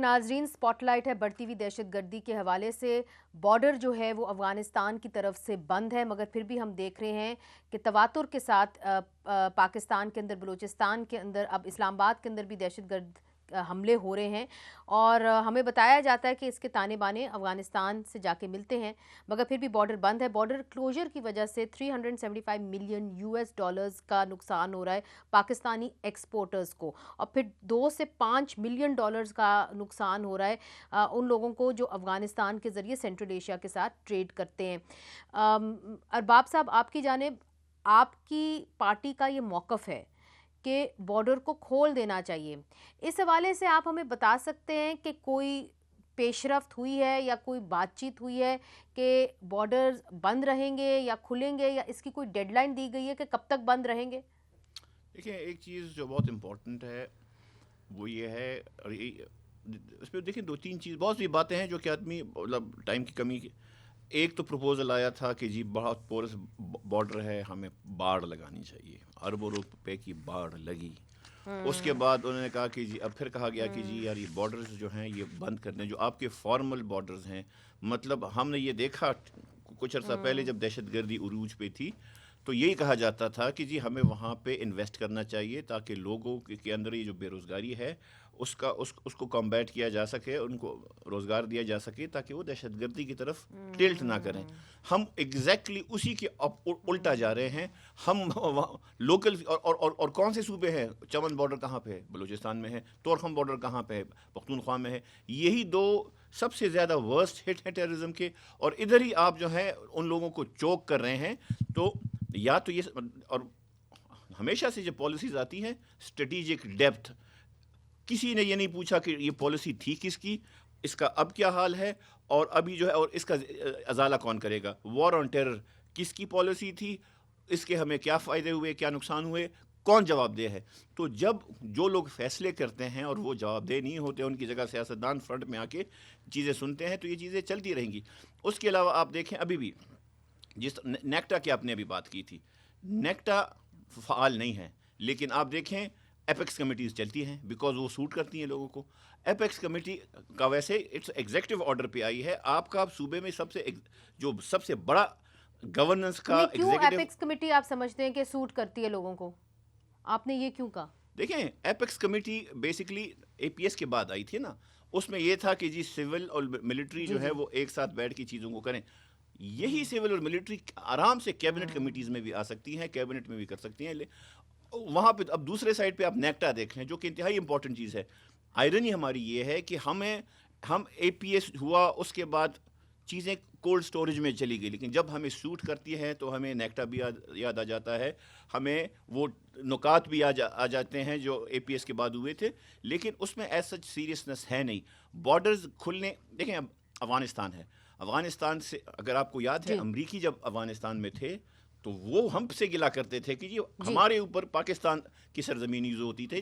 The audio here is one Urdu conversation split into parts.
ناظرین سپاٹ لائٹ ہے بڑھتی ہوئی دہشت گردی کے حوالے سے. بارڈر جو ہے وہ افغانستان کی طرف سے بند ہے، مگر پھر بھی ہم دیکھ رہے ہیں کہ تواتر کے ساتھ پاکستان کے اندر، بلوچستان کے اندر، اب اسلام آباد کے اندر بھی دہشت گرد حملے ہو رہے ہیں، اور ہمیں بتایا جاتا ہے کہ اس کے تانے بانے افغانستان سے جا کے ملتے ہیں، مگر پھر بھی بارڈر بند ہے. بارڈر کلوجر کی وجہ سے $375 ملین کا نقصان ہو رہا ہے پاکستانی ایکسپورٹرز کو، اور پھر $2 سے $5 ملین کا نقصان ہو رہا ہے ان لوگوں کو جو افغانستان کے ذریعے سینٹرل ایشیا کے ساتھ ٹریڈ کرتے ہیں. ارباب صاحب، آپ کی جانب آپ کی پارٹی کا یہ موقف ہے کہ بارڈر کو کھول دینا چاہیے، اس حوالے سے آپ ہمیں بتا سکتے ہیں کہ کوئی پیش رفت ہوئی ہے یا کوئی بات چیت ہوئی ہے کہ بارڈر بند رہیں گے یا کھلیں گے، یا اس کی کوئی ڈیڈ لائن دی گئی ہے کہ کب تک بند رہیں گے؟ دیکھیں، ایک چیز جو بہت امپورٹنٹ ہے وہ یہ ہے، اور اس پہ دیکھیں دو تین چیز، بہت سی باتیں ہیں جو کہ آدمی مطلب ٹائم کی کمی کی. ایک تو پروپوزل آیا تھا کہ جی بہت پورس بارڈر ہے، ہمیں باڑ لگانی چاہیے، اربوں روپے کی باڑ لگی. اس کے بعد انہوں نے کہا کہ جی اب پھر کہا گیا کہ جی یار یہ بارڈرز جو ہیں یہ بند کرنے، جو آپ کے فارمل بارڈرز ہیں. مطلب ہم نے یہ دیکھا کچھ عرصہ پہلے جب دہشت گردی عروج پہ تھی تو یہی کہا جاتا تھا کہ جی ہمیں وہاں پہ انویسٹ کرنا چاہیے تاکہ لوگوں کے اندر یہ جو بے روزگاری ہے اس کو کمبیٹ کیا جا سکے، ان کو روزگار دیا جا سکے تاکہ وہ دہشت گردی کی طرف ٹلٹ نہ کریں. ہم ایگزیکٹلی اسی کے الٹا جا رہے ہیں. ہم لوکل اور کون سے صوبے ہیں؟ چمن بارڈر کہاں پہ ہے؟ بلوچستان میں ہے. طورخم بارڈر کہاں پہ ہے؟ پختونخوا میں ہے. یہی دو سب سے زیادہ ورسٹ ہٹ ہیں ٹیررزم کے، اور ادھر ہی آپ جو ہے ان لوگوں کو چوک کر رہے ہیں. تو یا تو یہ، اور ہمیشہ سے جو پالیسیز آتی ہیں اسٹریٹجک ڈیپتھ، کسی نے یہ نہیں پوچھا کہ یہ پالیسی تھی کس کی، اس کا اب کیا حال ہے، اور ابھی جو ہے اور اس کا ازالہ کون کرے گا. وار آن ٹیرر کس کی پالیسی تھی، اس کے ہمیں کیا فائدے ہوئے، کیا نقصان ہوئے، کون جواب دہ ہے. تو جب جو لوگ فیصلے کرتے ہیں اور وہ جواب دہ نہیں ہوتے، ان کی جگہ سیاستدان فرنٹ میں آ کے چیزیں سنتے ہیں، تو یہ چیزیں چلتی رہیں گی. اس کے علاوہ آپ دیکھیں ابھی بھی جس نیکٹا کی آپ نے ابھی بات کی تھی، نیکٹا فعال نہیں ہے، لیکن آپ دیکھیں ایپیکس کمیٹیز چلتی ہیں بیکاز وہ سوٹ کرتی ہیں لوگوں کو. ایپیکس کمیٹی کا ویسے اٹس ایگزیکٹو آرڈر پہ آئی ہے. آپ کا صوبے میں سب سے بڑا گورننس کا نہیں، کیوں ایگزیکٹو، ایپیکس کمیٹی آپ سمجھتے ہیں کہ سوٹ کرتی ہے لوگوں کو؟ آپ نے یہ کیوں کہا؟ دیکھیں apex committee basically a P S کے بعد آئی تھی نا، اس میں یہ تھا کہ جی سول اور ملٹری جی جو ہے جی وہ ایک ساتھ بیٹھ کے چیزوں کو کریں. یہی سول اور ملٹری آرام سے کیبنٹ کمیٹیز میں بھی آ سکتی ہیں، کیبنٹ میں بھی کر سکتی ہیں. وہاں پہ اب دوسرے سائڈ پہ آپ نیکٹا دیکھ لیں جو کہ انتہائی امپورٹنٹ چیز ہے. آئرنی ہماری یہ ہے کہ ہم اے پی ایس ہوا، اس کے بعد چیزیں کولڈ سٹوریج میں چلی گئی، لیکن جب ہمیں سوٹ کرتی ہے تو ہمیں نیکٹا بھی یاد آ جاتا ہے، ہمیں وہ نکات بھی آ جاتے ہیں جو اے پی ایس کے بعد ہوئے تھے، لیکن اس میں ایز سچ سیریسنس ہے نہیں. بارڈرز کھلنے، دیکھیں اب افغانستان ہے، افغانستان سے اگر آپ کو یاد ہے جی امریکی جب افغانستان میں تھے تو وہ ہم سے گلا کرتے تھے کہ جی جی ہمارے اوپر پاکستان کی سرزمین یوز ہوتی تھی.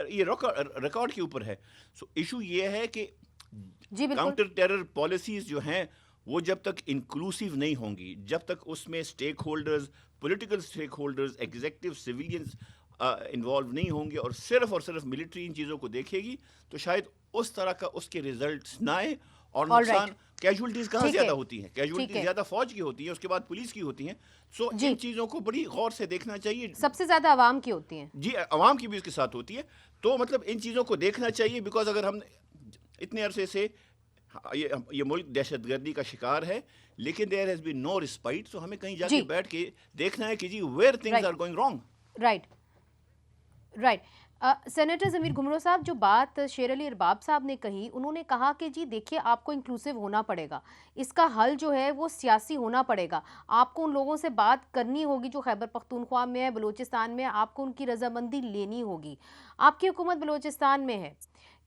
یہ ریکارڈ کے اوپر ہے. سو ایشو یہ ہے کہ جی بالکل. کاؤنٹر ٹیرر پالیسیز جو ہیں وہ جب تک انکلوسیو نہیں ہوں گی، جب تک اس میں stake holders, political stake holders, executive, civilians involve نہیں ہوں گے اور صرف ملٹری ان چیزوں کو دیکھے گی، تو شاید اس طرح کا اس کے ریزلٹس نہ آئے. اور آل رائٹ، نقصان، کیجولٹیز کہاں ٹھیک زیادہ ہے ہوتی ہیں؟ ٹھیک کیجولٹیز ہے. زیادہ فوج کی ہوتی ہیں، اس کے بعد پولیس کی ہوتی ہیں. سو جی، ان چیزوں کو بڑی غور سے دیکھنا چاہیے. سب سے زیادہ عوام کی ہوتی ہیں. جی عوام کی بھی اس کے ساتھ ہوتی ہے. تو مطلب ان چیزوں کو دیکھنا چاہیے، بیکاز اگر ہم اتنے عرصے سے یہ ملک دہشت گردی کا شکار ہے، لیکن there has been know respite. سو ہمیں کہیں جا کے جی بیٹھ کے دیکھنا ہے کہ جی where things right are going wrong. Right right. Senator Zameer Ghumro صاحب، جو بات شیر علی ارباب صاحب نے کہی، انہوں نے کہا کہ جی دیکھیے آپ کو انکلوسیو ہونا پڑے گا، اس کا حل جو ہے وہ سیاسی ہونا پڑے گا. آپ کو ان لوگوں سے بات کرنی ہوگی جو خیبر پختونخوا میں ہے، بلوچستان میں، آپ کو ان کی رضامندی لینی ہوگی. آپ کی حکومت بلوچستان میں ہے،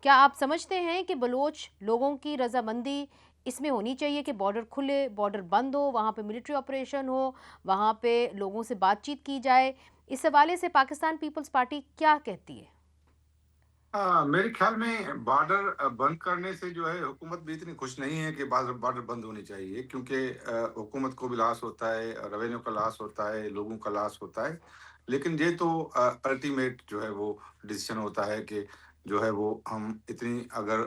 کیا آپ سمجھتے ہیں کہ بلوچ لوگوں کی رضامندی اس میں ہونی چاہیے کہ بارڈر کھلے، بارڈر بند ہو، وہاں پہ ملٹری آپریشن ہو، وہاں پہ لوگوں سے بات چیت کی جائے؟ اس حوالے سے پاکستان پیپلز پارٹی کیا کہتی ہے؟ میرے خیال میں بارڈر بند کرنے سے جو ہے حکومت بھی اتنی خوش نہیں ہے کہ بارڈر بند ہونی چاہیے، کیونکہ حکومت کو بھی لاس ہوتا ہے، ریونیو کا لاس ہوتا ہے، لوگوں کا لاس ہوتا ہے. لیکن یہ تو الٹیمیٹ جو ہے وہ ڈیسیشن ہوتا ہے کہ جو ہے وہ ہم اتنی اگر